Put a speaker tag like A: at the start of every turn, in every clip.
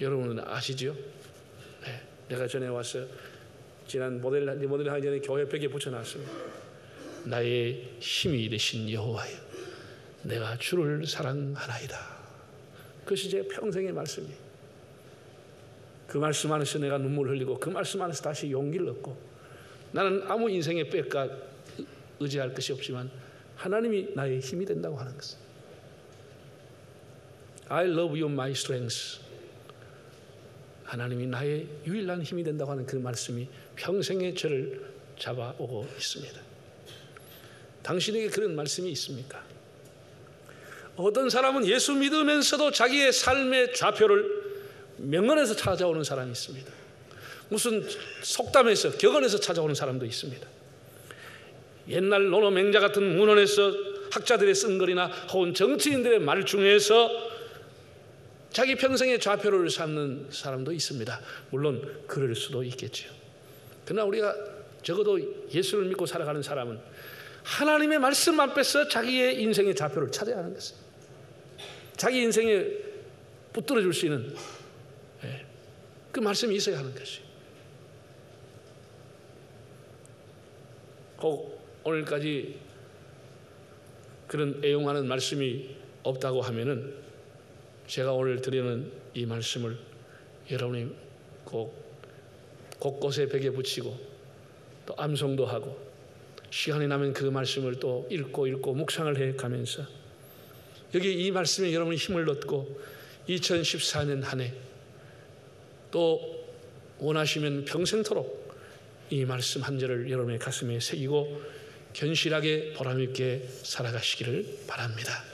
A: 여러분은 아시죠? 네, 내가 전에 와서 지난 모델 하기 전에 교회 벽에 붙여놨습니다. 나의 힘이 되신 여호와여, 내가 주를 사랑하나이다. 그것이 제 평생의 말씀이에요. 그 말씀 안에서 내가 눈물을 흘리고 그 말씀 안에서 다시 용기를 얻고, 나는 아무 인생의 백과 의지할 것이 없지만 하나님이 나의 힘이 된다고 하는 것은, I love you my strength, 하나님이 나의 유일한 힘이 된다고 하는 그 말씀이 평생의 저를 잡아오고 있습니다. 당신에게 그런 말씀이 있습니까? 어떤 사람은 예수 믿으면서도 자기의 삶의 좌표를 명언에서 찾아오는 사람이 있습니다. 무슨 속담에서, 격언에서 찾아오는 사람도 있습니다. 옛날 논어 맹자 같은 문헌에서 학자들의 쓴 글이나 혹은 정치인들의 말 중에서 자기 평생의 좌표를 삼는 사람도 있습니다. 물론 그럴 수도 있겠죠. 그러나 우리가 적어도 예수를 믿고 살아가는 사람은 하나님의 말씀 앞에서 자기의 인생의 좌표를 찾아야 하는 것입니다. 자기 인생에 붙들어 줄 수 있는 그 말씀이 있어야 하는 것이에요. 혹 오늘까지 그런 애용하는 말씀이 없다고 하면은 제가 오늘 드리는 이 말씀을 여러분이 꼭 곳곳에 벽에 붙이고 또 암송도 하고 시간이 나면 그 말씀을 또 읽고 묵상을 해 가면서 여기 이 말씀에 여러분이 힘을 얻고 2014년 한 해 또 원하시면 평생토록 이 말씀 한 절을 여러분의 가슴에 새기고 견실하게 보람있게 살아가시기를 바랍니다.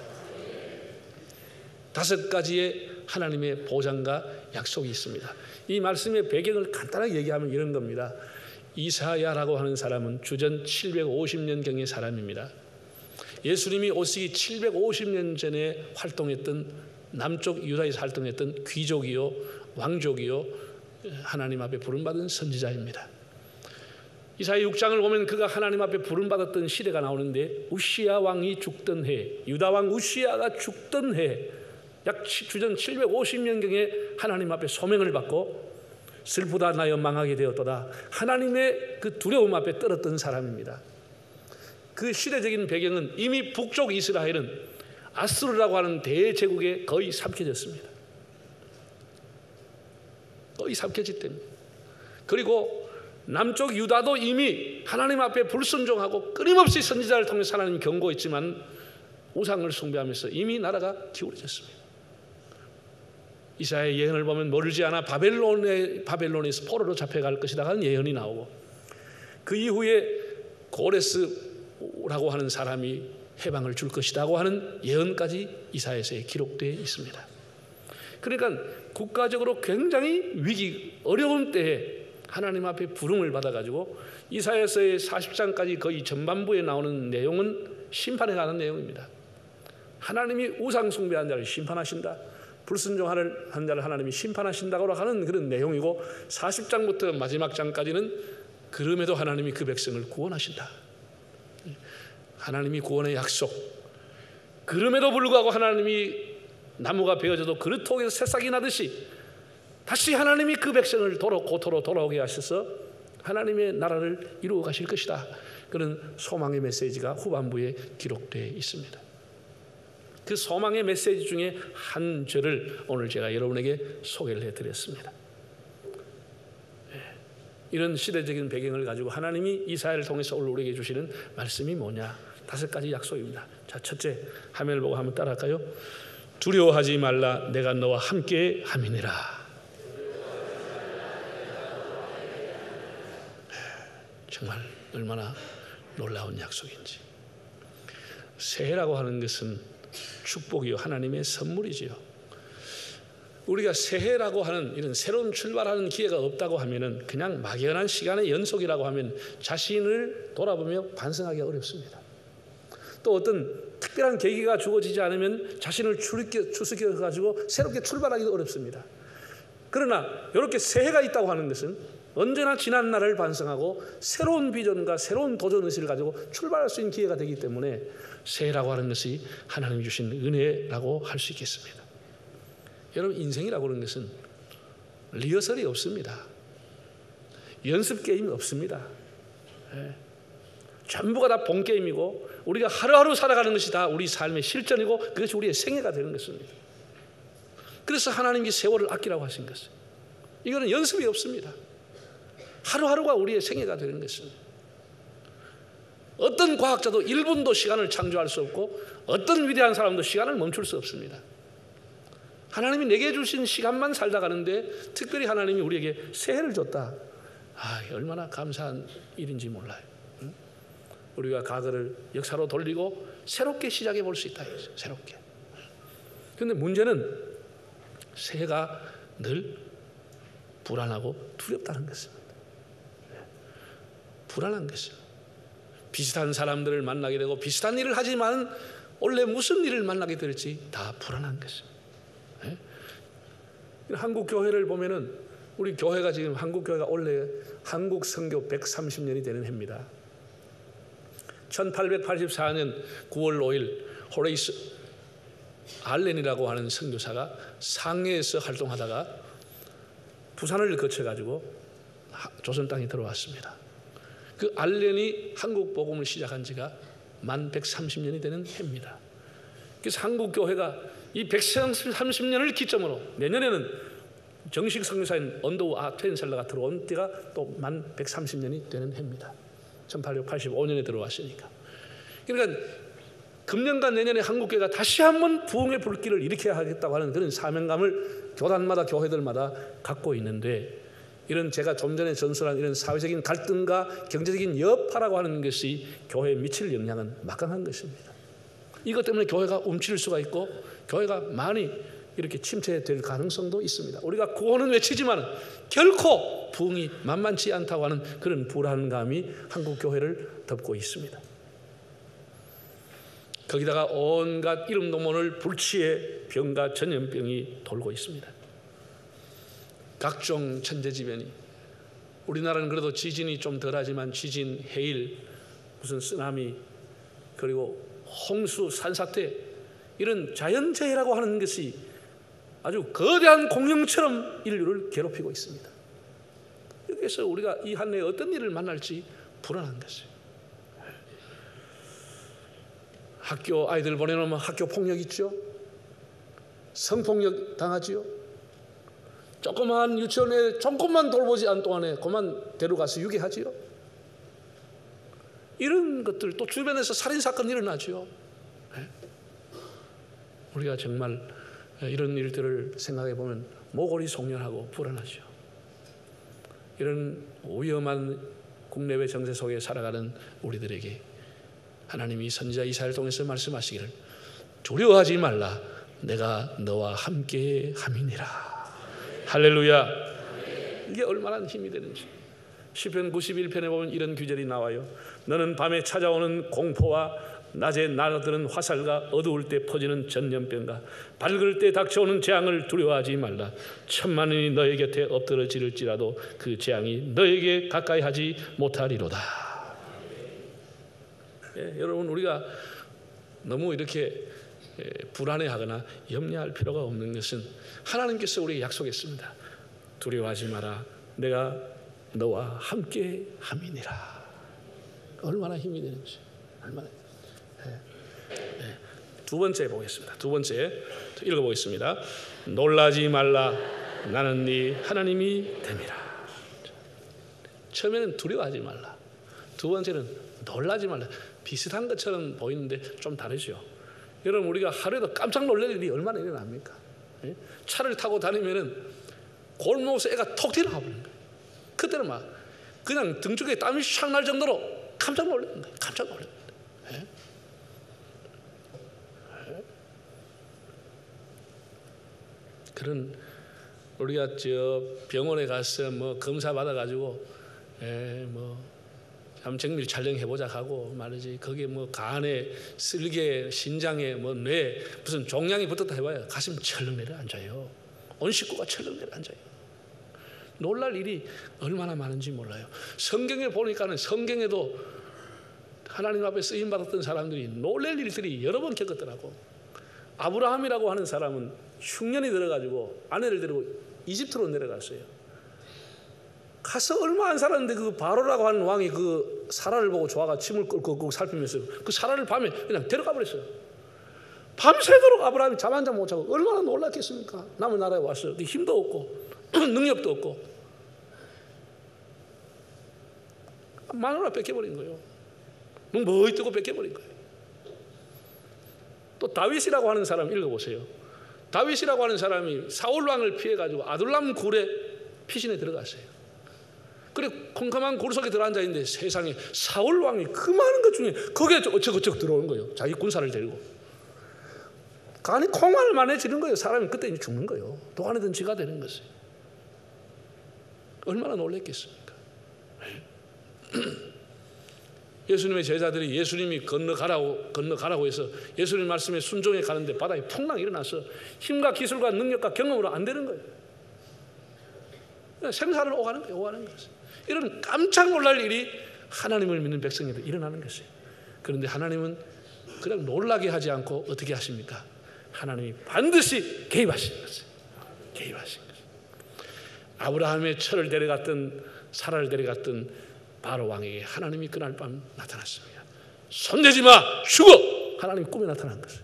A: 5가지의 하나님의 보장과 약속이 있습니다. 이 말씀의 배경을 간단하게 얘기하면 이런 겁니다. 이사야라고 하는 사람은 주전 750년경의 사람입니다. 예수님이 오시기 750년 전에 활동했던, 남쪽 유다에서 활동했던 귀족이요 왕족이요 하나님 앞에 부름받은 선지자입니다. 이사야 6장을 보면 그가 하나님 앞에 부름받았던 시대가 나오는데, 우시야 왕이 죽던 해, 유다 왕 우시야가 죽던 해, 약 주전 750년경에 하나님 앞에 소명을 받고 슬프다 나여 망하게 되었도다, 하나님의 그 두려움 앞에 떨었던 사람입니다. 그 시대적인 배경은 이미 북쪽 이스라엘은 아수르라고 하는 대제국에 거의 삼켜졌습니다. 거의 삼켜졌답니다. 그리고 남쪽 유다도 이미 하나님 앞에 불순종하고 끊임없이 선지자를 통해 하나님이 경고했지만 우상을 숭배하면서 이미 나라가 기울어졌습니다. 이사야의 예언을 보면 멀지 않아 바벨론에서 포로로 잡혀갈 것이다 하는 예언이 나오고, 그 이후에 고레스라고 하는 사람이 해방을 줄 것이라고 하는 예언까지 이사야서에 기록되어 있습니다. 그러니까 국가적으로 굉장히 어려운 때에 하나님 앞에 부름을 받아가지고 이사야서의 40장까지 거의 전반부에 나오는 내용은 심판에 관한 내용입니다. 하나님이 우상 숭배한 자를 심판하신다, 불순종하는 자를 하나님이 심판하신다고 하는 그런 내용이고, 40장부터 마지막 장까지는 그럼에도 하나님이 그 백성을 구원하신다, 하나님이 구원의 약속, 그럼에도 불구하고 하나님이 나무가 베어져도 그릇통에서 새싹이 나듯이 다시 하나님이 그 백성을 고토로 돌아오게 하셔서 하나님의 나라를 이루어 가실 것이다, 그런 소망의 메시지가 후반부에 기록되어 있습니다. 그 소망의 메시지 중에 한 절을 오늘 제가 여러분에게 소개를 해드렸습니다. 이런 시대적인 배경을 가지고 하나님이 이사야를 통해서 오늘 우리에게 주시는 말씀이 뭐냐? 5가지 약속입니다. 자, 첫째, 화면을 보고 한번 따라할까요? 두려워하지 말라, 내가 너와 함께 함이니라. 정말 얼마나 놀라운 약속인지. 새해라고 하는 것은 축복이요, 하나님의 선물이지요. 우리가 새해라고 하는 이런 새로운 출발하는 기회가 없다고 하면은 그냥 막연한 시간의 연속이라고 하면 자신을 돌아보며 반성하기가 어렵습니다. 또 어떤 특별한 계기가 주어지지 않으면 자신을 추스겨 가지고 새롭게 출발하기도 어렵습니다. 그러나 이렇게 새해가 있다고 하는 것은 언제나 지난 날을 반성하고 새로운 비전과 새로운 도전 의식을 가지고 출발할 수 있는 기회가 되기 때문에 새해라고 하는 것이 하나님이 주신 은혜라고 할 수 있겠습니다. 여러분, 인생이라고 하는 것은 리허설이 없습니다. 연습 게임이 없습니다. 전부가 다 본 게임이고 우리가 하루하루 살아가는 것이 다 우리 삶의 실전이고 그것이 우리의 생애가 되는 것입니다. 그래서 하나님이 세월을 아끼라고 하신 것이에요. 이거는 연습이 없습니다. 하루하루가 우리의 생애가 되는 것입니다. 어떤 과학자도 1분도 시간을 창조할 수 없고 어떤 위대한 사람도 시간을 멈출 수 없습니다. 하나님이 내게 주신 시간만 살다 가는데 특별히 하나님이 우리에게 새해를 줬다. 얼마나 감사한 일인지 몰라요. 우리가 과거를 역사로 돌리고 새롭게 시작해 볼 수 있다. 새롭게. 그런데 문제는 새해가 늘 불안하고 두렵다는 것입니다. 불안한 것입니다. 비슷한 사람들을 만나게 되고 비슷한 일을 하지만 원래 무슨 일을 만나게 될지 다 불안한 것입니다. 한국 교회를 보면은 우리 교회가 지금 한국 교회가 원래 한국 선교 130년이 되는 해입니다. 1884년 9월 5일 호레이스 알렌이라고 하는 선교사가 상해에서 활동하다가 부산을 거쳐가지고 조선 땅에 들어왔습니다. 그 알렌이 한국 복음을 시작한 지가 만 130년이 되는 해입니다. 그래서 한국 교회가 이 130년을 기점으로 내년에는 정식 선교사인 언더우 아트앤셀러가 들어온 때가 또 만 130년이 되는 해입니다. 1885년에 들어왔으니까. 그러니까 금년과 내년에 한국교회가 다시 한번 부흥의 불길을 일으켜야 하겠다고 하는 그런 사명감을 교단마다 교회들마다 갖고 있는데 이런 제가 좀 전에 전설한 이런 사회적인 갈등과 경제적인 여파라고 하는 것이 교회에 미칠 영향은 막강한 것입니다. 이것 때문에 교회가 움츠릴 수가 있고 교회가 많이 이렇게 침체될 가능성도 있습니다. 우리가 구호는 외치지만 결코 부흥이 만만치 않다고 하는 그런 불안감이 한국 교회를 덮고 있습니다. 거기다가 온갖 이름도 모를 불치의 병과 전염병이 돌고 있습니다. 각종 천재지변이 우리나라는 그래도 지진이 좀 덜하지만 지진, 해일, 무슨 쓰나미 그리고 홍수, 산사태 이런 자연재해라고 하는 것이 아주 거대한 공룡처럼 인류를 괴롭히고 있습니다. 여기서 우리가 이 한 해에 어떤 일을 만날지 불안한 것이에요. 학교 아이들 보내놓으면 학교 폭력 있죠. 성폭력 당하지요. 조그만 유치원에 조금만 돌보지 않은 동안에 그만 데려가서 유기하지요. 이런 것들 또 주변에서 살인사건 일어나지요. 우리가 정말 이런 일들을 생각해 보면 모골이 송연하고 불안하죠. 이런 위험한 국내외 정세 속에 살아가는 우리들에게 하나님이 선지자 이사야를 통해서 말씀하시기를 두려워하지 말라 내가 너와 함께 함이니라. 할렐루야. 이게 얼마나 힘이 되는지. 시편 91편에 보면 이런 구절이 나와요. 너는 밤에 찾아오는 공포와 낮에 날아드는 화살과 어두울 때 퍼지는 전염병과 밝을 때 닥쳐오는 재앙을 두려워하지 말라. 천만인이 너희 곁에 엎드러질지라도 그 재앙이 너에게 가까이 하지 못하리로다. 여러분 우리가 너무 이렇게 불안해하거나 염려할 필요가 없는 것은 하나님께서 우리에게 약속했습니다. 두려워하지 마라 내가 너와 함께 함이니라. 얼마나 힘이 되는지. 얼마나. 두 번째 보겠습니다. 두 번째 읽어보겠습니다. 놀라지 말라 나는 네 하나님이 됨이라. 처음에는 두려워하지 말라. 두 번째는 놀라지 말라. 비슷한 것처럼 보이는데 좀 다르죠. 여러분 우리가 하루에도 깜짝 놀랄 일이 얼마나 일어납니까? 차를 타고 다니면은 골목에서 애가 톡 튀어나와버리는 거예요. 그때는 막 그냥 등 쪽에 땀이 샥 날 정도로 깜짝 놀라는 거예요. 깜짝 놀라는 거예요. 그런 우리가 저 병원에 가서 뭐 검사 받아가지고 한번 정밀 촬영해보자 하고 말이지. 거기에 뭐 간에 쓸개, 신장에 뭐 뇌 무슨 종양이 붙었다 해봐요. 가슴 철렁 내려앉아요. 온 식구가 철렁 내려앉아요. 놀랄 일이 얼마나 많은지 몰라요. 성경에 보니까는 성경에도 하나님 앞에 쓰임 받았던 사람들이 놀랄 일들이 여러 번 겪었더라고. 아브라함이라고 하는 사람은 흉년이 들어가지고 아내를 데리고 이집트로 내려갔어요. 가서 얼마 안 살았는데 그 바로라고 하는 왕이 그 사라를 보고 좋아가 침을 끌고 살피면서 그 사라를 밤에 그냥 데려가 버렸어요. 밤새도록 아브라함이 잠 한 잠 못 자고 얼마나 놀랐겠습니까? 남의 나라에 왔어요. 힘도 없고 능력도 없고 마누라 뺏겨버린 거예요. 눈 머리 뜨고 뺏겨버린 거예요. 또 다윗이라고 하는 사람 읽어보세요. 다윗이라고 하는 사람이 사울 왕을 피해가지고 아둘람 굴에 피신에 들어갔어요. 그래 컴컴한 굴 속에 들어앉아 있는데 세상에 사울 왕이 그 많은 것 중에 거기에 어쩌고저쩌고 들어오는 거예요. 자기 군사를 데리고. 간이 콩알 만해지는 거예요. 사람이 그때 이제 죽는 거예요. 도안이든 쥐가 되는 것이에요. 얼마나 놀랬겠습니까? 예수님의 제자들이 예수님이 건너가라고 해서 예수님 말씀에 순종해 가는데 바다에 풍랑이 일어나서 힘과 기술과 능력과 경험으로 안 되는 거예요. 생사를 오가는 거예요. 이런 깜짝 놀랄 일이 하나님을 믿는 백성에게 일어나는 것이에요. 그런데 하나님은 그냥 놀라게 하지 않고 어떻게 하십니까? 하나님이 반드시 개입하시는 것이에요. 개입하신 것이에요. 아브라함의 철을 데려갔던 사라를 데려갔던 바로 왕에게 하나님이 그날 밤 나타났습니다. 손대지 마, 죽어! 하나님이 꿈에 나타난 것이에요.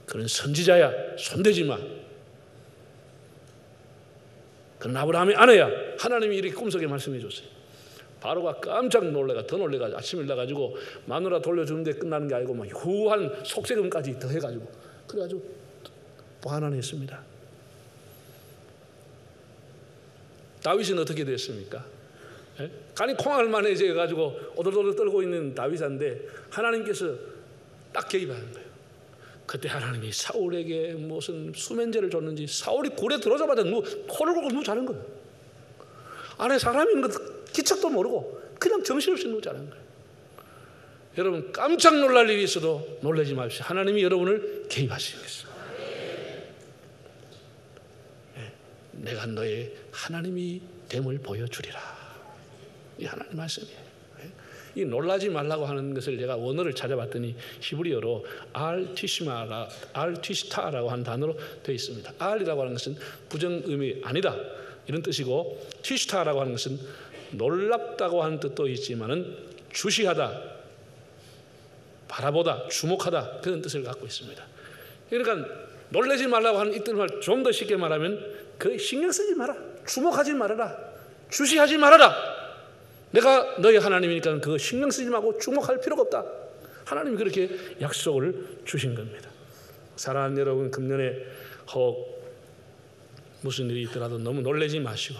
A: 그는 선지자야, 손대지 마. 그는 아브라함의 아내야. 하나님이 이렇게 꿈속에 말씀해 줬어요. 바로가 깜짝 더 놀래가지고 아침에 일어나가지고 마누라 돌려주는데 끝나는 게 아니고 막 후한 속세금까지 더해가지고 그래가지고 반환했습니다. 다윗은 어떻게 됐습니까? 간이 콩알 만해져 가지고 오돌오돌 떨고 있는 다윗인데 하나님께서 딱 개입하는 거예요. 그때 하나님이 사울에게 무슨 수면제를 줬는지 사울이 굴에 들어오자마자 코를 골고 누워자는 거예요. 안에 사람이 있는 것 기척도 모르고 그냥 정신없이 누워자는 거예요. 여러분 깜짝 놀랄 일이 있어도 놀라지 마십시오. 하나님이 여러분을 개입하시겠습니다. 내가 너의 하나님이 됨을 보여주리라. 이 하나님 말씀이에요. 이 놀라지 말라고 하는 것을 제가 원어를 찾아봤더니 히브리어로 알티시타라고 하는 단어로 되어 있습니다. 알이라고 하는 것은 부정의미 아니다 이런 뜻이고 티시타라고 하는 것은 놀랍다고 하는 뜻도 있지만은 주시하다, 바라보다, 주목하다 그런 뜻을 갖고 있습니다. 그러니까 놀라지 말라고 하는 이 뜻을 좀 더 쉽게 말하면 그 신경 쓰지 마라, 주목하지 말아라, 주시하지 말아라. 내가 너희 하나님이니까 그거 신경 쓰지 말고 주목할 필요가 없다. 하나님이 그렇게 약속을 주신 겁니다. 사랑하는 여러분, 금년에 혹 무슨 일이 있더라도 너무 놀라지 마시고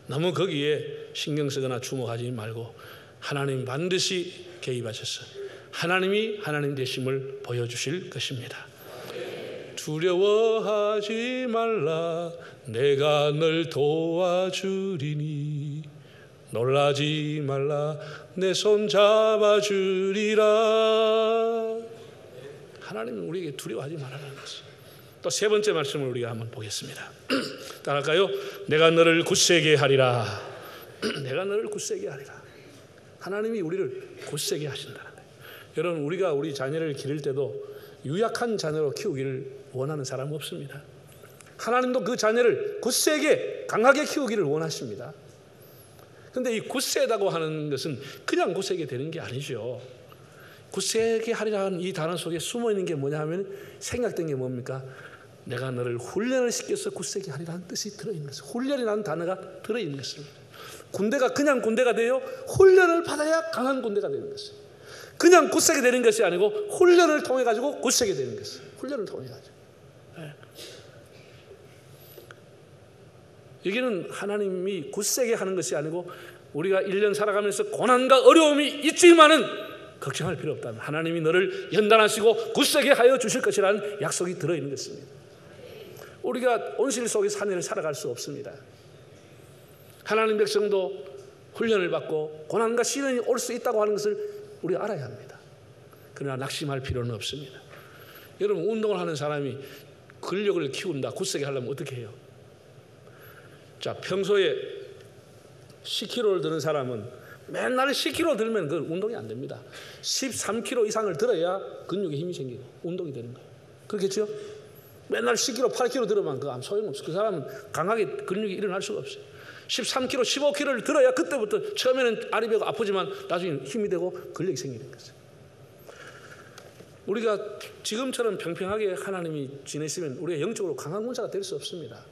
A: 너무 거기에 신경 쓰거나 주목하지 말고 하나님 반드시 개입하셔서 하나님이 하나님 되심을 보여주실 것입니다. 두려워하지 말라, 내가 널 도와주리니. 놀라지 말라, 내 손 잡아주리라. 하나님은 우리에게 두려워하지 말라는 것이에요. 또 세 번째 말씀을 우리가 한번 보겠습니다. 따라할까요? 내가 너를 굳세게 하리라. 내가 너를 굳세게 하리라. 하나님이 우리를 굳세게 하신다는 거예요. 여러분, 우리가 우리 자녀를 기를 때도 유약한 자녀로 키우기를 원하는 사람은 없습니다. 하나님도 그 자녀를 굳세게 강하게 키우기를 원하십니다. 그런데 이 굳세다고 하는 것은 그냥 굳세게 되는 게 아니죠. 굳세게 하리라는 이 단어 속에 숨어있는 게 뭐냐 하면 생각된 게 뭡니까? 내가 너를 훈련을 시켜서 굳세게 하리라는 뜻이 들어있는 것입니다. 훈련이라는 단어가 들어있는 것입니다. 군대가 그냥 군대가 돼요. 훈련을 받아야 강한 군대가 되는 것입니다. 그냥 굳세게 되는 것이 아니고 훈련을 통해 가지고 굳세게 되는 것입니다. 훈련을 통해 가지고. 여기는 하나님이 굳세게 하는 것이 아니고 우리가 1년 살아가면서 고난과 어려움이 있지만은 걱정할 필요 없다. 하나님이 너를 연단하시고 굳세게 하여 주실 것이라는 약속이 들어있는 것입니다. 우리가 온실 속에서 한 해를 살아갈 수 없습니다. 하나님 백성도 훈련을 받고 고난과 시련이 올 수 있다고 하는 것을 우리가 알아야 합니다. 그러나 낙심할 필요는 없습니다. 여러분, 운동을 하는 사람이 근력을 키운다, 굳세게 하려면 어떻게 해요? 자, 평소에 10kg를 드는 사람은 맨날 10kg 들면 그건 운동이 안 됩니다. 13kg 이상을 들어야 근육에 힘이 생기고 운동이 되는 거예요. 그렇겠죠? 맨날 10kg, 8kg 들어만 그 소용없어. 그 사람은 강하게 근육이 일어날 수가 없어요. 13kg, 15kg를 들어야 그때부터 처음에는 아리배가 아프지만 나중에 힘이 되고 근력이 생기는 거죠. 우리가 지금처럼 평평하게 하나님이 지내시면 우리가 영적으로 강한 군사가 될 수 없습니다.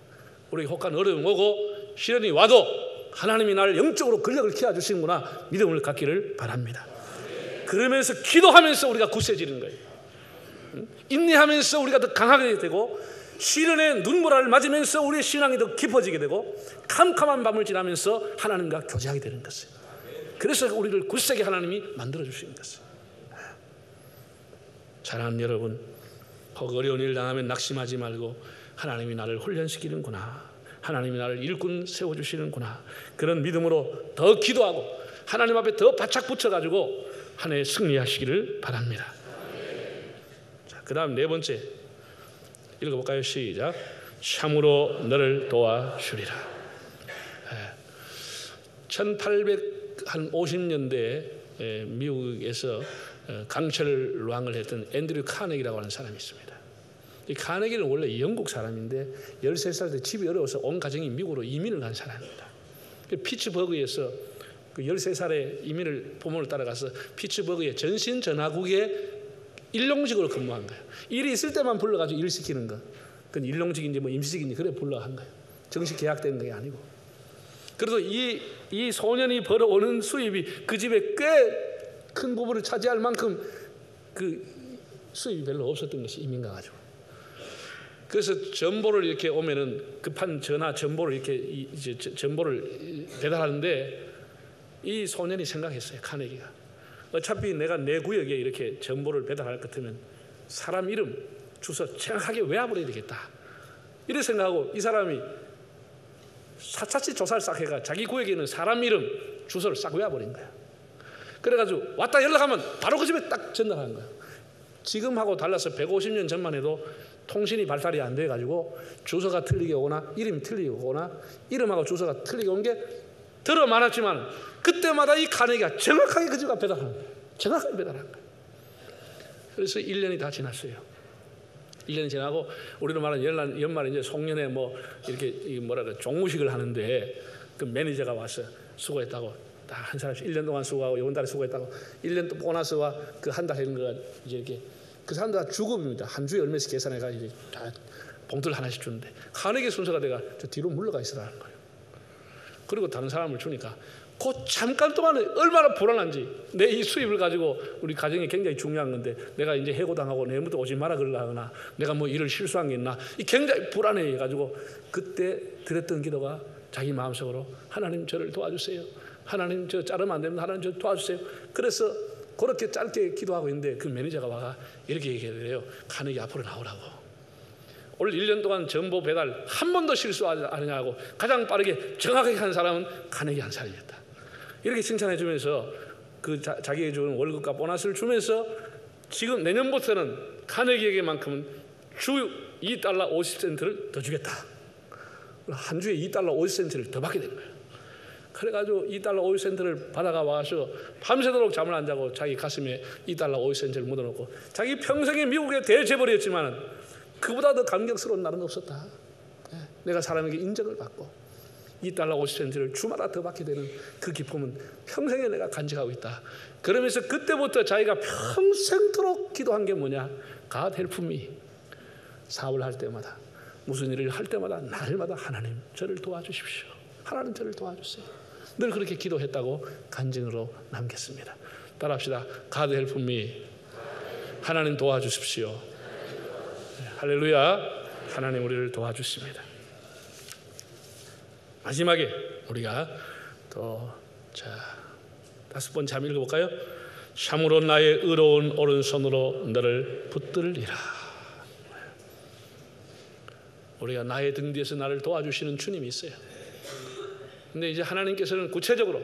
A: 우리 혹한 어려움이 오고 시련이 와도 하나님이 나를 영적으로 근력을 키워주시는구나 믿음을 갖기를 바랍니다. 그러면서 기도하면서 우리가 굳세지는 거예요. 인내하면서 우리가 더 강하게 되고 시련의 눈보라를 맞으면서 우리의 신앙이 더 깊어지게 되고 캄캄한 밤을 지나면서 하나님과 교제하게 되는 것이에요. 그래서 우리를 굳세게 하나님이 만들어주시는 것이에요. 사랑하는 여러분, 혹 어려운 일 당하면 낙심하지 말고 하나님이 나를 훈련시키는구나, 하나님이 나를 일꾼 세워주시는구나, 그런 믿음으로 더 기도하고 하나님 앞에 더 바짝 붙여가지고 한 해 승리하시기를 바랍니다. 자, 그 다음 네 번째 읽어볼까요? 시작. 참으로 너를 도와주리라. 1850년대에 미국에서 강철 왕을 했던 앤드류 카네기라고 하는 사람이 있습니다. 이 카네기는 원래 영국 사람인데 13살 때 집이 어려워서 온 가정이 미국으로 이민을 간 사람입니다. 피츠버그에서 그 13살에 이민을 부모를 따라가서 피츠버그의 전신전화국에 일용직으로 근무한 거예요. 일이 있을 때만 불러가지고 일 시키는 거. 그건 일용직인지 뭐 임시직인지 그래 불러한 거예요. 정식 계약된 게 아니고. 그래도 이 소년이 벌어오는 수입이 그 집에 꽤 큰 부분을 차지할 만큼 그 수입이 별로 없었던 것이 이민 가가지고. 그래서 전보를 이렇게 오면은 급한 전화 전보를 이렇게 이제 전보를 배달하는데 이 소년이 생각했어요. 카네기가 어차피 내가 내 구역에 이렇게 전보를 배달할 것 같으면 사람 이름 주소 정확하게 외워버려야 되겠다. 이렇게 생각하고 이 사람이 사차치 조사를 싹 해가 자기 구역에 있는 사람 이름 주소를 싹 외워버린 거야. 그래가지고 왔다 연락하면 바로 그 집에 딱 전달하는 거야. 지금하고 달라서 150년 전만 해도 통신이 발달이 안 돼가지고 주소가 틀리게 오거나 이름이 틀리게 오거나 이름하고 주소가 틀리게 온 게 들어 많았지만 그때마다 이 카네기가 정확하게 그 집에 배달하는 거예요. 정확하게 배달하는 거예요. 그래서 1년이 다 지났어요. 1년이 지나고 우리로 말하는 연말에 이제 송년회 뭐 이렇게 뭐랄까 종무식을 하는데 그 매니저가 와서 수고했다고 다 한 사람씩 1년 동안 수고하고 이번 달에 수고했다고 1년 또 보너스와 그 한 달 했는 거가 이제 이렇게 그 사람들 다 주급입니다. 한 주에 얼마씩 계산해가지고 다 봉투를 하나씩 주는데 카네기 순서가 내가 저 뒤로 물러가 있으라는 거예요. 그리고 다른 사람을 주니까 그 잠깐 동안에 얼마나 불안한지 내 이 수입을 가지고 우리 가정이 굉장히 중요한 건데 내가 이제 해고당하고 내일부터 오지 마라 그러거나 내가 뭐 일을 실수한 게 있나 이 굉장히 불안해 가지고 그때 드렸던 기도가 자기 마음속으로 하나님 저를 도와주세요. 하나님 저 자르면 안 됩니다. 하나님 저 도와주세요. 그래서 그렇게 짧게 기도하고 있는데 그 매니저가 와가 이렇게 얘기해요. 카네기 앞으로 나오라고. 올 1년 동안 정보 배달 한 번도 실수하지 않으냐고 가장 빠르게 정확하게 한 사람은 카네기 한 사람이었다. 이렇게 칭찬해 주면서 그 자기에게 주는 월급과 보너스를 주면서 지금 내년부터는 카네기에게만큼은 주 $2 50센트를 더 주겠다. 한 주에 $2 50센트를 더 받게 된 거예요. 그래가지고 $2 50센트를 받아가 와서 밤새도록 잠을 안 자고 자기 가슴에 $2 50센트를 묻어놓고 자기 평생에 미국의 대재벌이었지만 그보다 더 감격스러운 날은 없었다. 내가 사람에게 인정을 받고 $2 50센트를 주마다 더 받게 되는 그 기쁨은 평생에 내가 간직하고 있다. 그러면서 그때부터 자기가 평생토록 기도한 게 뭐냐? God help me. 사업을 할 때마다 무슨 일을 할 때마다 날마다 하나님 저를 도와주십시오. 하나님 저를 도와주세요. 늘 그렇게 기도했다고 간증으로 남겼습니다. 따라합시다. God help me. 하나님 도와주십시오. 할렐루야. 하나님 우리를 도와주십니다. 마지막에 우리가 또 다섯 번째 한번 읽어볼까요? 참으로 나의 의로운 오른손으로 너를 붙들리라. 우리가 나의 등 뒤에서 나를 도와주시는 주님이 있어요. 근데 이제 하나님께서는 구체적으로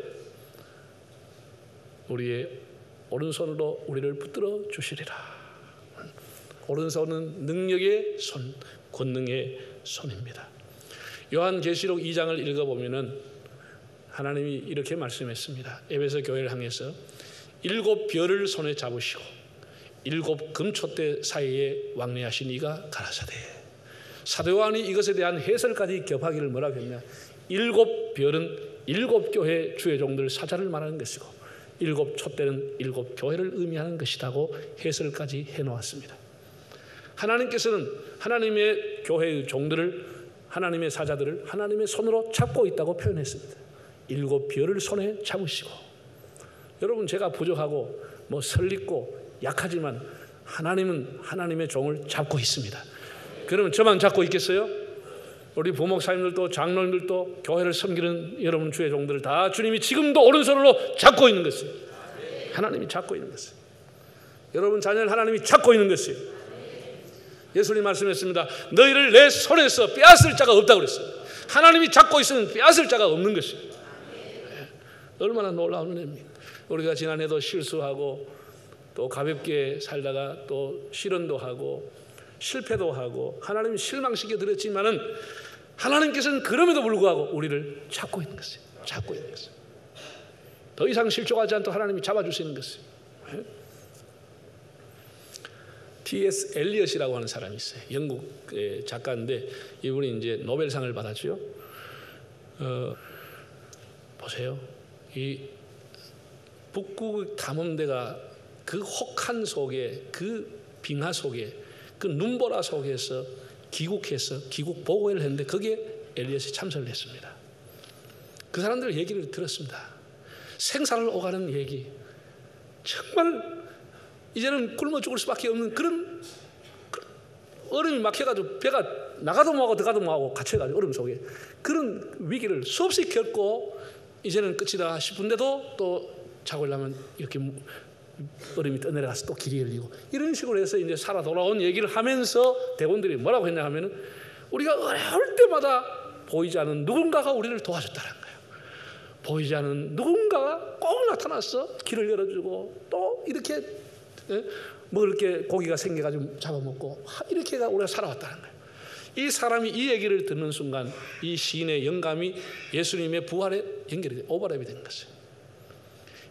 A: 우리의 오른손으로 우리를 붙들어 주시리라. 오른손은 능력의 손, 권능의 손입니다. 요한계시록 2장을 읽어보면은 하나님이 이렇게 말씀했습니다. 에베소 교회를 향해서 7 별을 손에 잡으시고 7 금촛대 사이에 왕래하신 이가 가라사대 사도 요한이 이것에 대한 해설까지 겹하기를 뭐라고 했냐, 7별은 7교회 주의 종들 사자를 말하는 것이고 7 촛대는 7 교회를 의미하는 것이라고 해설까지 해놓았습니다. 하나님께서는 하나님의 교회의 종들을, 하나님의 사자들을 하나님의 손으로 잡고 있다고 표현했습니다. 7별을 손에 잡으시고. 여러분, 제가 부족하고 설립고 약하지만 하나님은 하나님의 종을 잡고 있습니다. 그러면 저만 잡고 있겠어요? 우리 부목사님들도 장로님들도 교회를 섬기는 여러분 주의 종들을 다 주님이 지금도 오른손으로 잡고 있는 것이에요. 하나님이 잡고 있는 것이에요. 여러분 자녀를 하나님이 잡고 있는 것이에요. 예수님 말씀했습니다. 너희를 내 손에서 빼앗을 자가 없다고 그랬어요. 하나님이 잡고 있으면 빼앗을 자가 없는 것이에요. 얼마나 놀라운 은혜입니까? 우리가 지난해도 실수하고 또 가볍게 살다가 또 실언도 하고 실패도 하고 하나님이 실망시켜 드렸지만은 하나님께서는 그럼에도 불구하고 우리를 잡고 있는 것이에요. 잡고 있는 것이에요. 더 이상 실족하지 않도록 하나님이 잡아주시는 것이에요. T.S. 엘리엇이라고 하는 사람이 있어요. 영국 작가인데 이분이 이제 노벨상을 받았죠. 보세요. 이 북극 탐험대가 그 혹한 속에, 그 빙하 속에, 그 눈보라 속에서 귀국해서 귀국 보고회를 했는데 거기에 엘리엇이 참석을 했습니다. 그 사람들 얘기를 들었습니다. 생사를 오가는 얘기, 정말 이제는 굶어 죽을 수밖에 없는 그런 얼음이 막혀가지고 배가 나가도 뭐하고 들어가도 뭐하고 갇혀가지고 얼음 속에 그런 위기를 수없이 겪고 이제는 끝이다 싶은데도 또 자고 일어나면 이렇게 얼음이 떠내려가서 또 길이 열리고 이런 식으로 해서 이제 살아 돌아온 얘기를 하면서 대본들이 뭐라고 했냐 하면은 우리가 어려울 때마다 보이지 않은 누군가가 우리를 도와줬다는 거예요. 보이지 않은 누군가가 꼭 나타나서 길을 열어주고 또 이렇게 먹을 게 고기가 생겨가지고 잡아먹고 이렇게 우리가 살아왔다는 거예요. 이 사람이 이 얘기를 듣는 순간 이 시인의 영감이 예수님의 부활에 연결이 돼 오버랩이 된 것이에요.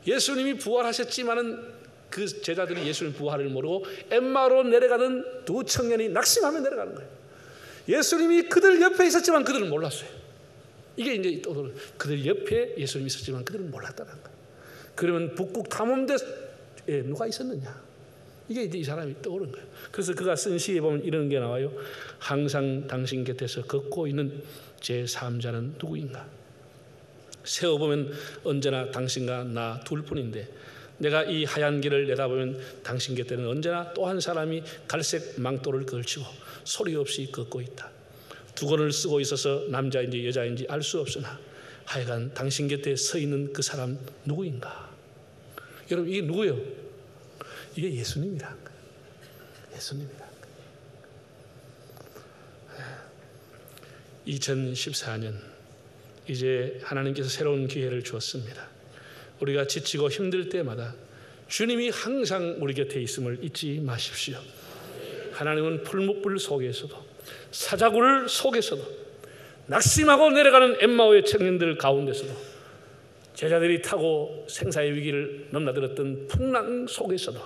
A: 예수님이 부활하셨지만은 그 제자들이 예수님 부활을 모르고 엠마오로 내려가던 두 청년이 낙심하며 내려가는 거예요. 예수님이 그들 옆에 있었지만 그들은 몰랐어요. 이게 이제 또 그들 옆에 예수님이 있었지만 그들은 몰랐다는 거예요. 그러면 북극 탐험대에 누가 있었느냐? 이게 이제 이 사람이 떠오른 거예요. 그래서 그가 쓴 시에 보면 이런 게 나와요. 항상 당신 곁에서 걷고 있는 제3자는 누구인가? 세어보면 언제나 당신과 나 둘뿐인데 내가 이 하얀 길을 내다보면 당신 곁에는 언제나 또 한 사람이 갈색 망토를 걸치고 소리 없이 걷고 있다. 두건을 쓰고 있어서 남자인지 여자인지 알 수 없으나 하여간 당신 곁에 서 있는 그 사람 누구인가? 여러분 이게 누구예요? 이게 예수님이란 거예요. 예수님이란 거예요. 2014년 이제 하나님께서 새로운 기회를 주었습니다. 우리가 지치고 힘들 때마다 주님이 항상 우리 곁에 있음을 잊지 마십시오. 하나님은 풀무불 속에서도 사자굴 속에서도 낙심하고 내려가는 엠마오의 청년들 가운데서도 제자들이 타고 생사의 위기를 넘나들었던 풍랑 속에서도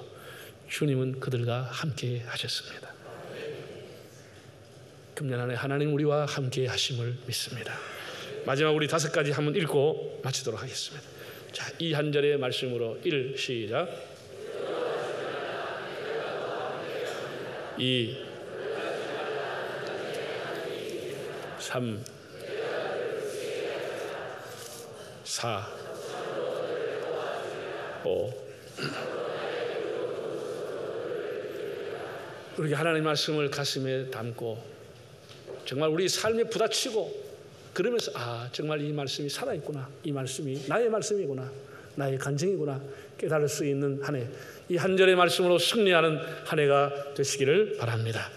A: 주님은 그들과 함께 하셨습니다. 금년 안에 하나님 우리와 함께 하심을 믿습니다. 마지막 우리 5가지 한번 읽고 마치도록 하겠습니다. 자, 이 한 절의 말씀으로 1 시작. 2 3 4 5 우리 하나님 말씀을 가슴에 담고 정말 우리 삶에 부딪히고 그러면서 정말 이 말씀이 살아있구나, 이 말씀이 나의 말씀이구나, 나의 간증이구나 깨달을 수 있는 한 해, 이 한 절의 말씀으로 승리하는 한 해가 되시기를 바랍니다.